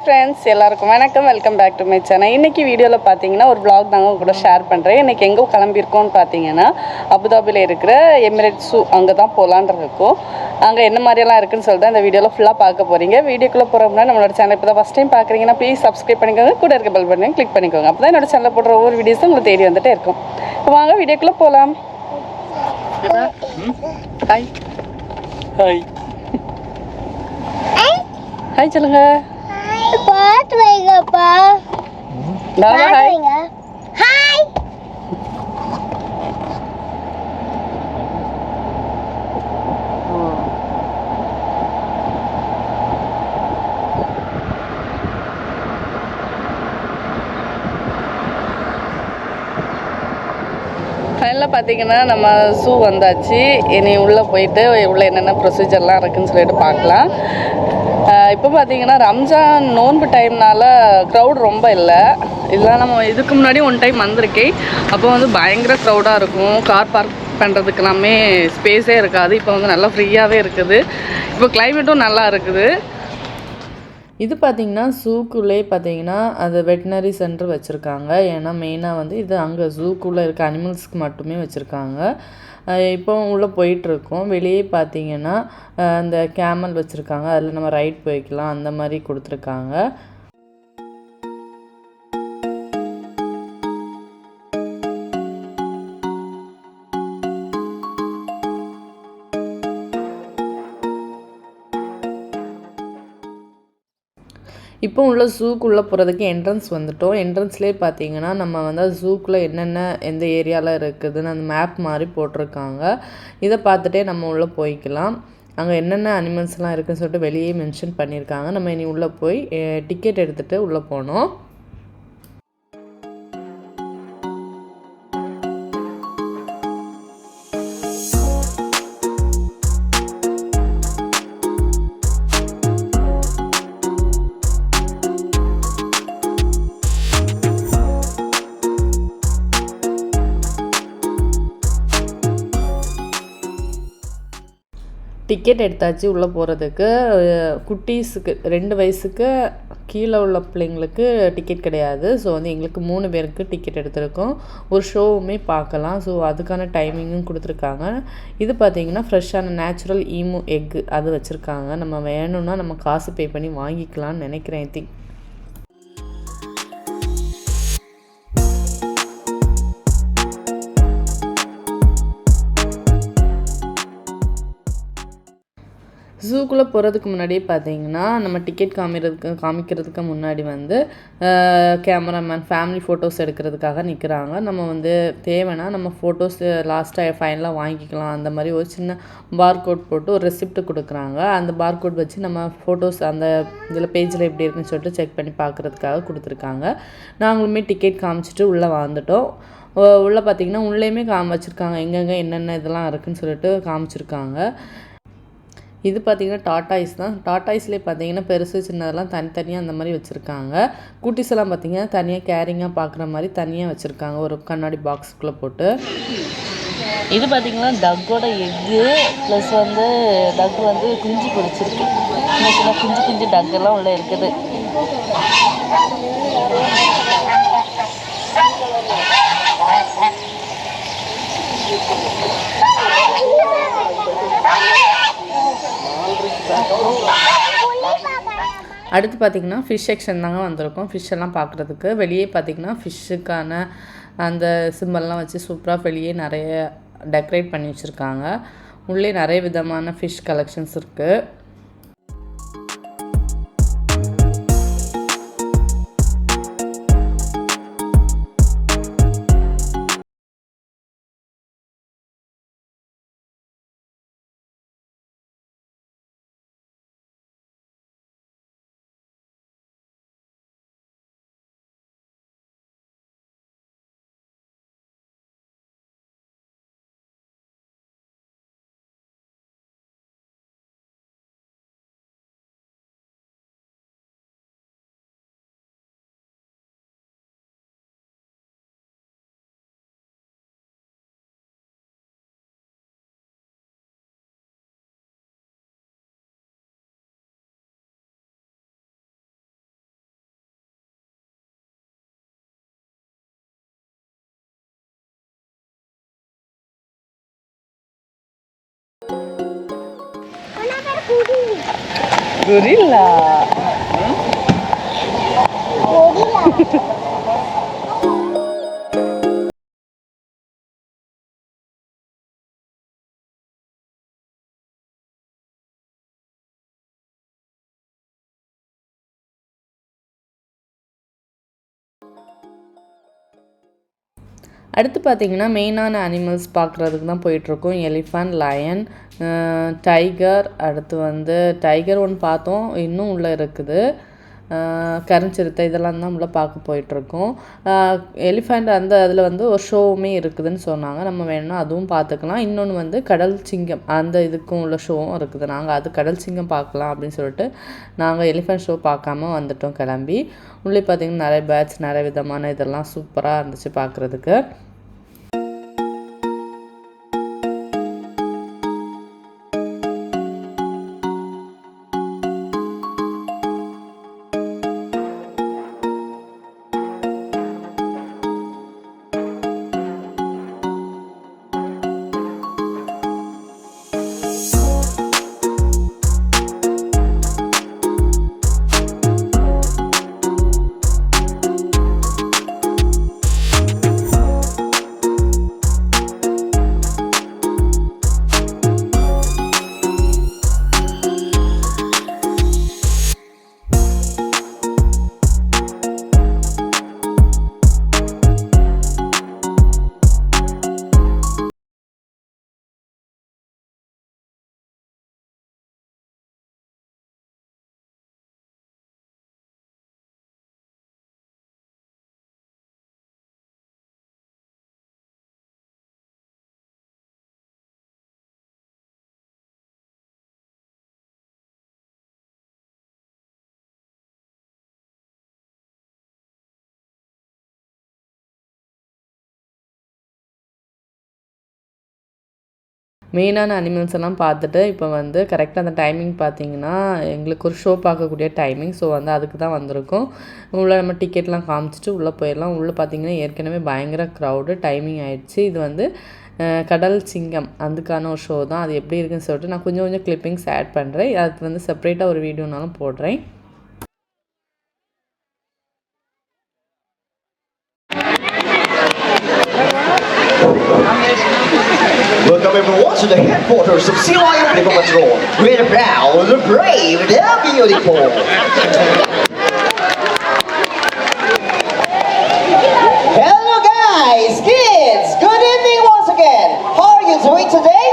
Friends, எல்லாருக்கும் வணக்கம். Welcome back to my channel. இன்றைக்கி வீடியோவில் பார்த்தீங்கன்னா ஒரு vlog தாங்க உங்க கூட ஷேர் பண்ணுறேன். இன்றைக்கி எங்கே கிளம்பியிருக்கோம்னு பார்த்தீங்கன்னா அபுதாபியில் இருக்கிற எமிரேட்ஸ் ஸூ அங்கே தான் போகலான் இருக்கோம். அங்கே என்ன மாதிரியெல்லாம் இருக்குன்னு சொல்லிட்டு இந்த வீடியோவில் ஃபுல்லாக பார்க்க போகிறீங்க. வீடியோக்குள்ளே போகிறோம்னா நம்மளோட சேனல் இப்போ தான் ஃபஸ்ட் டைம் பார்க்குறீங்கன்னா ப்ளீஸ் சப்ஸ்கிரைப் பண்ணிக்கோங்க. கூட இருக்க பெல் பட்டனையும் கிளிக் பண்ணிக்கோங்க. அப்போ தான் என்னோட சேனலில் போடுற ஒவ்வொரு வீடியோஸும் உங்களுக்கு தேடி வந்துட்டே இருக்கும். இப்போ வாங்க வீடியோக்குள்ளே போகலாம். ஹாய் ஹாய் ஹாய் சொல்லுங்க. பாட்டு வைங்கப்பா. பாபா ஹாய். ஹாய். ஃபைனலாக பார்த்தீங்கன்னா நம்ம ஸூ வந்தாச்சு. இனி உள்ளே போயிட்டு உள்ளே என்னென்ன ப்ரொசீஜர்லாம் இருக்குதுன்னு சொல்லிட்டு பார்க்கலாம். இப்போ பார்த்தீங்கன்னா ரம்ஜான் நோன்பு டைம்னால க்ரௌட் ரொம்ப இல்லை நம்ம இதுக்கு முன்னாடி ஒன் டைம் வந்திருக்கேன். அப்போ வந்து பயங்கர க்ரௌடாக இருக்கும். கார் பார்க் பண்ணுறதுக்கு எல்லாமே ஸ்பேஸே இருக்காது. இப்போ வந்து நல்லா ஃப்ரீயாகவே இருக்குது. இப்போ கிளைமேட்டும் நல்லா இருக்குது. இது பார்த்திங்கன்னா ஸூக்குள்ளே பார்த்திங்கன்னா அது வெட்டினரி சென்டர் வச்சுருக்காங்க. ஏன்னா மெயினாக வந்து இது அங்கே ஸூக்குள்ளே இருக்க அனிமல்ஸ்க்கு மட்டுமே வச்சுருக்காங்க. இப்போ உள்ளே போயிட்டுருக்கோம். வெளியே பார்த்திங்கன்னா அந்த கேமல் வச்சுருக்காங்க. அதில் நம்ம ரைட் போய்க்கலாம். அந்த மாதிரி கொடுத்துருக்காங்க. இப்போ உள்ள ஸூக்குள்ளே போகிறதுக்கு என்ட்ரன்ஸ் வந்துட்டோம். என்ட்ரன்ஸ்லேயே பார்த்தீங்கன்னா நம்ம வந்து ஸூக்குள்ளே என்னென்ன எந்த ஏரியாவில் இருக்குதுன்னு அந்த மேப் மாதிரி போட்டிருக்காங்க. இதை பார்த்துட்டே நம்ம உள்ளே போய்க்கலாம். அங்கே என்னென்ன அனிமல்ஸ்லாம் இருக்குதுன்னு சொல்லிட்டு வெளியே மென்ஷன் பண்ணியிருக்காங்க. நம்ம இனி உள்ளே போய் டிக்கெட் எடுத்துகிட்டு உள்ளே போனோம். டிக்கெட் எடுத்தாச்சு உள்ளே போகிறதுக்கு. குட்டீஸுக்கு 2 வயசுக்கு கீழே உள்ள பிள்ளைங்களுக்கு டிக்கெட் கிடையாது. ஸோ வந்து எங்களுக்கு 3 பேருக்கு டிக்கெட் எடுத்திருக்கோம். ஒரு ஷோவுமே பார்க்கலாம். ஸோ அதுக்கான டைமிங்கும் கொடுத்துருக்காங்க. இது பார்த்திங்கன்னா ஃப்ரெஷ்ஷான நேச்சுரல் ஈமு எக்கு அது வச்சுருக்காங்க. நம்ம வேணும்னா நம்ம காசு பே பண்ணி வாங்கிக்கலாம்னு நினைக்கிறேன். ஐ திங்க் ஸூக்குள்ளே போகிறதுக்கு முன்னாடியே பார்த்தீங்கன்னா நம்ம டிக்கெட் காமிக்கிறதுக்கு முன்னாடி வந்து கேமராமேன் ஃபேமிலி ஃபோட்டோஸ் எடுக்கிறதுக்காக நிற்கிறாங்க. நம்ம வந்து தேவைன்னா நம்ம ஃபோட்டோஸ் லாஸ்ட்டாக ஃபைனலாக வாங்கிக்கலாம். அந்த மாதிரி ஒரு சின்ன பார்கோட் போட்டு ஒரு ரெசிப்ட் கொடுக்குறாங்க. அந்த பார்கோட் வச்சு நம்ம ஃபோட்டோஸ் அந்த இதில் பேஜில் எப்படி இருக்குன்னு சொல்லிட்டு செக் பண்ணி பார்க்குறதுக்காக கொடுத்துருக்காங்க. நாங்களுமே டிக்கெட் காமிச்சிட்டு உள்ளே வந்துட்டோம். உள்ளே பார்த்திங்கன்னா உள்ளேயுமே வச்சுருக்காங்க. எங்கெங்கே என்னென்ன இதெல்லாம் இருக்குதுன்னு சொல்லிட்டு காமிச்சிருக்காங்க. இது பார்த்திங்கன்னா டாட்டாய்ஸ் தான். டாட்டாய்ஸ்லேயே பார்த்திங்கன்னா பெருசு சின்னதெல்லாம் தனித்தனியாக அந்த மாதிரி வச்சுருக்காங்க. குட்டீஸ் எல்லாம் பார்த்திங்கன்னா தனியாக கேரிங்காக பார்க்குற மாதிரி தனியாக வச்சுருக்காங்க ஒரு கண்ணாடி பாக்ஸுக்குள்ளே போட்டு. இது பார்த்திங்கன்னா டக்கோட எக்கு ப்ளஸ் வந்து டக் வந்து குஞ்சு பிடிச்சிருக்கு. சின்ன சின்ன குஞ்சு டக்கெல்லாம் உள்ளே இருக்குது. அடுத்து பார்த்திங்கன்னா ஃபிஷ் செக்ஷன் தாங்க வந்திருக்கோம். ஃபிஷ் எல்லாம் பார்க்குறதுக்கு வெளியே பார்த்திங்கன்னா ஃபிஷ்ஷுக்கான அந்த சிம்பல்லாம் வச்சு சூப்பராக வெளியே நிறைய டெக்கரேட் பண்ணி வச்சுருக்காங்க. உள்ளே நிறைய விதமான ஃபிஷ் கலெக்ஷன்ஸ் இருக்குது. gorilla. அடுத்து பார்த்திங்கன்னா மெயினான அனிமல்ஸ் பார்க்குறதுக்கு தான் போயிட்டுருக்கோம். Elephant, lion, tiger. அடுத்து வந்து டைகர் ஒன்று பார்த்தோம், இன்னும் உள்ளே இருக்குது. கருஞ்சிறுத்தை இதெல்லாம் தான் உள்ளே பார்க்க போயிட்டுருக்கோம். எலிஃபண்ட் அந்த அதில் வந்து ஒரு ஷோவுமே இருக்குதுன்னு சொன்னாங்க. நம்ம வேணும்னா அதுவும் பார்த்துக்கலாம். இன்னொன்று வந்து கடல் சிங்கம், அந்த இதுக்கும் உள்ள ஷோவும் இருக்குது. நாங்கள் அது கடல் சிங்கம் பார்க்கலாம் அப்படின்னு சொல்லிட்டு நாங்கள் எலிஃபண்ட் ஷோ பார்க்காம வந்துட்டோம் கிளம்பி. உள்ளே பார்த்திங்கன்னா நிறைய பேர்ட்ஸ், நிறைய விதமான இதெல்லாம் சூப்பராக இருந்துச்சு பார்க்குறதுக்கு. மெயினான அனிமல்ஸ் எல்லாம் பார்த்துட்டு இப்போ வந்து கரெக்டாக அந்த டைமிங் பார்த்திங்கன்னா எங்களுக்கு ஒரு ஷோ பார்க்கக்கூடிய டைமிங். ஸோ வந்து அதுக்கு தான் வந்திருக்கோம். உள்ளே நம்ம டிக்கெட்லாம் காமிச்சிட்டு உள்ளே போயிடலாம். உள்ளே பார்த்திங்கன்னா ஏற்கனவே பயங்கர க்ரௌடு, டைமிங் ஆகிடுச்சு. இது வந்து கடல் சிங்கம் அதுக்கான ஒரு ஷோ தான். அது எப்படி இருக்குன்னு சொல்லிட்டு நான் கொஞ்சம் கொஞ்சம் கிளிப்பிங்ஸ் ஆட் பண்ணுறேன். அது வந்து செப்பரேட்டாக ஒரு வீடியோனாலும் போடுறேன். Welcome everyone to the headquarters of Sea Lion Animal Control. We're proud, the brave, the beautiful. Hello guys, kids, good evening once again. How are you doing today?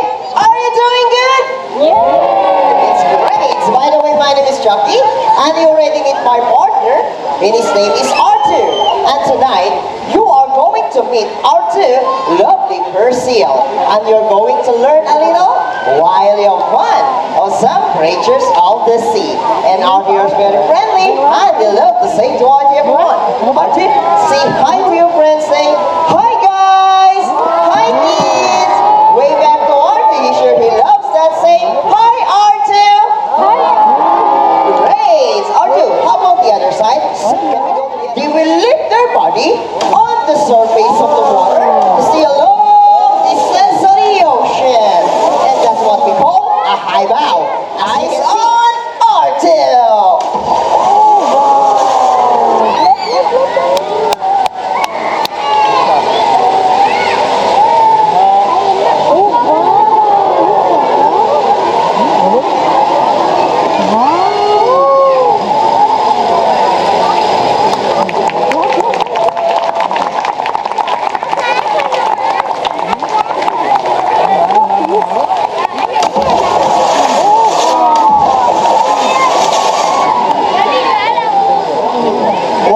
Are you doing good? Yeah. It's great. By the way, my name is Chucky, and you already meet my partner, and his name is Arthur. And tonight, you are going to meet Arthur, lovely Perseal, and you're going to learn a little while you're fun of some creatures of the sea. And Arthur is very friendly, and they love to say to all everyone. Arthur, say hi to your friends, say hi guys, hi kids. Way back to Arthur, he sure he loves that. Say hi Arthur. Great, Arthur. How about the other side? Can we go? They will lift their body on the surface of the water to see a long distance of the ocean. And that's what we call a high bow. Eyes on Artil.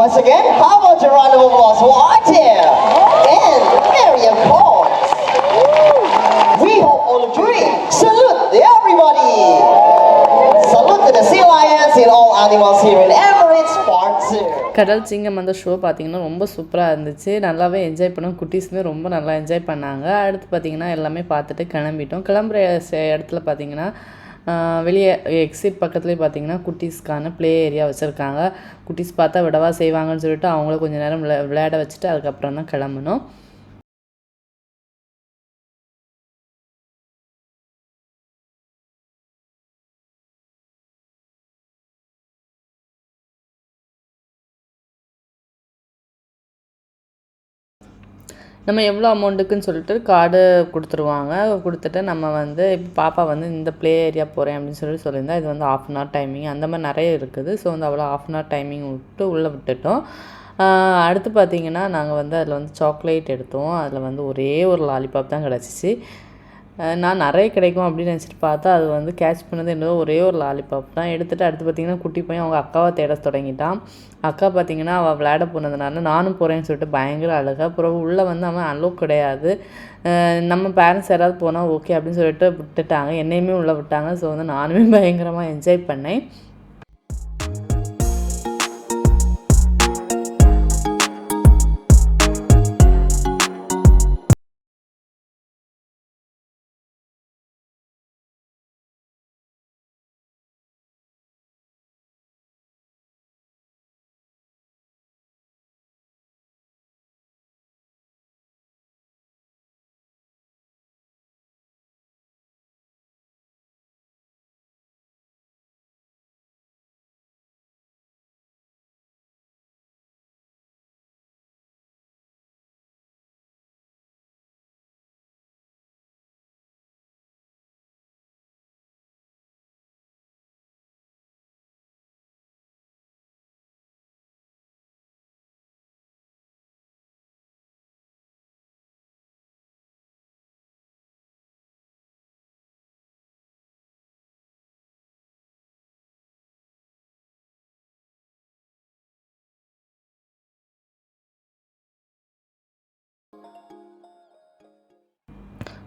Once again, how about a round of applause for Artil and Miriam Paul? We hope all agree. Salute everybody! Salute to the sea lions and all animals here in Emirates Part 2. கடல் சிங்கம் அந்த show பார்த்திங்கன்னா ரொம்ப சூப்பராக இருந்துச்சு. நல்லாவே enjoy பண்ணோம். குட்டீஸுமே ரொம்ப நல்லா என்ஜாய் பண்ணாங்க. அடுத்து பார்த்திங்கன்னா எல்லாமே பார்த்துட்டு கிளம்பிட்டோம். கிளம்புற இடத்துல பார்த்திங்கன்னா வெளியே எக்ஸிட் பக்கத்துலேயே பார்த்திங்கன்னா குட்டீஸ்க்கான ப்ளே ஏரியா வச்சுருக்காங்க. குட்டீஸ் பார்த்தா விடவா செய்வாங்கன்னு சொல்லிட்டு அவங்கள கொஞ்சம் நேரம் விளையாட வச்சுட்டு அதுக்கப்புறம் தான் கிளம்பணும். நம்ம எவ்வளோ அமௌண்ட்டுக்குன்னு சொல்லிட்டு கார்டு கொடுத்துருவாங்க. கொடுத்துட்டு நம்ம வந்து இப்போ பாப்பா வந்து இந்த ப்ளே ஏரியா போகிறேன் அப்படின்னு சொல்லியிருந்தா, இது வந்து 1/2 அன் ஹவர் டைமிங் அந்த மாதிரி நிறைய இருக்குது. ஸோ வந்து அவ்வளோ 1/2 அன் ஹவர் டைமிங் விட்டு உள்ளே விட்டுட்டோம். அடுத்து பார்த்திங்கன்னா நாங்கள் வந்து அதில் வந்து சாக்லேட் எடுத்தோம். அதில் வந்து ஒரே ஒரு லாலிபாப் தான் கிடச்சிச்சு. நான் நிறைய கிடைக்கும் அப்படின்னு நினச்சிட்டு பார்த்தா அது வந்து கேட்ச் பண்ணது என்னதோ ஒரே ஒரு லாலிபாப் தான். எடுத்துகிட்டு அடுத்து பார்த்திங்கன்னா குட்டி பையன் அவங்க அக்காவை தேட தொடங்கிட்டான். அக்கா பார்த்திங்கன்னா அவள் விளையாட போனதுனால நானும் போகிறேன்னு சொல்லிட்டு பயங்கர அழுகா. அப்புறம் உள்ளே வந்து அவன் அலோ கிடையாது. நம்ம பேரண்ட்ஸ் யாராவது போனால் ஓகே அப்படின்னு சொல்லிட்டு விட்டுட்டாங்க. என்னையுமே உள்ளே விட்டாங்க. ஸோ வந்து நானுமே பயங்கரமாக என்ஜாய் பண்ணேன்.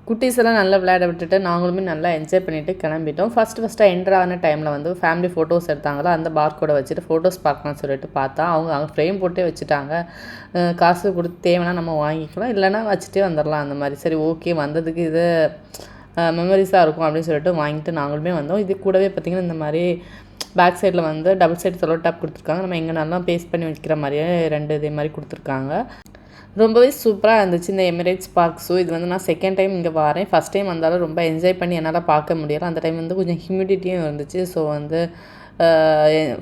குட்டீஸ் எல்லாம் நல்லா விளையாட விட்டுட்டு நாங்களுமே நல்லா என்ஜாய் பண்ணிவிட்டு கிளம்பிட்டோம். ஃபஸ்ட்டு என்ட்ரு ஆன டைமில் வந்து ஃபேமிலி ஃபோட்டோஸ் எடுத்தாங்களோ அந்த பார்கோடை வச்சுட்டு ஃபோட்டோஸ் பார்க்கலாம்னு சொல்லிட்டு பார்த்தா அவங்க ஃப்ரேம் போட்டே வச்சுட்டாங்க. காசு கொடுத்து தேவைன்னா நம்ம வாங்கிக்கலாம், இல்லைனா வச்சுட்டே வந்துடலாம் அந்த மாதிரி. சரி ஓகே, வந்ததுக்கு இது மெமரிஸாக இருக்கும் அப்படின்னு சொல்லிட்டு வாங்கிட்டு நாங்களுமே வந்தோம். இது கூடவே பார்த்திங்கன்னா இந்த மாதிரி பேக் சைடில் வந்து டபுள் சைடு செலோ டேப் கொடுத்துருக்காங்க. நம்ம எங்கேனாலும் பேஸ்ட் பண்ணி வைக்கிற மாதிரியே 2 இதே மாதிரி கொடுத்துருக்காங்க. ரொம்பவே சூப்பராக இருந்துச்சு இந்த எமிரேட்ஸ் பார்க் ஸூ. இது வந்து நான் செகண்ட் டைம் இங்கே வரேன். ஃபஸ்ட் டைம் வந்தாலும் ரொம்ப என்ஜாய் பண்ணி என்னால் பார்க்க முடியலை. அந்த டைம் வந்து கொஞ்சம் ஹியூமிடிட்டியும் இருந்துச்சு. ஸோ வந்து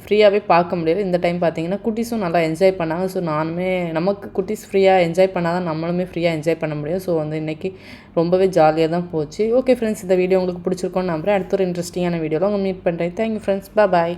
ஃப்ரீயாகவே பார்க்க முடியல. இந்த டைம் பார்த்திங்கன்னா குட்டீஸும் நல்லா என்ஜாய் பண்ணாங்க. ஸோ நானுமே நமக்கு குட்டீஸ் ஃப்ரீயாக என்ஜாய் பண்ணால் தான் நம்மளுமே ஃப்ரீயாக என்ஜாய் பண்ண முடியும். ஸோ வந்து இன்றைக்கி ரொம்பவே ஜாலியாக தான் போச்சு. ஓகே ஃப்ரெண்ட்ஸ், இந்த வீடியோ உங்களுக்கு பிடிச்சிருக்கோன்னு நம்புறேன். அடுத்த ஒரு இன்ட்ரெஸ்டிங்கான வீடியோவில் உங்களை மீட் பண்ணுறேன். தேங்க்யூ ஃப்ரெண்ட்ஸ், பாய்.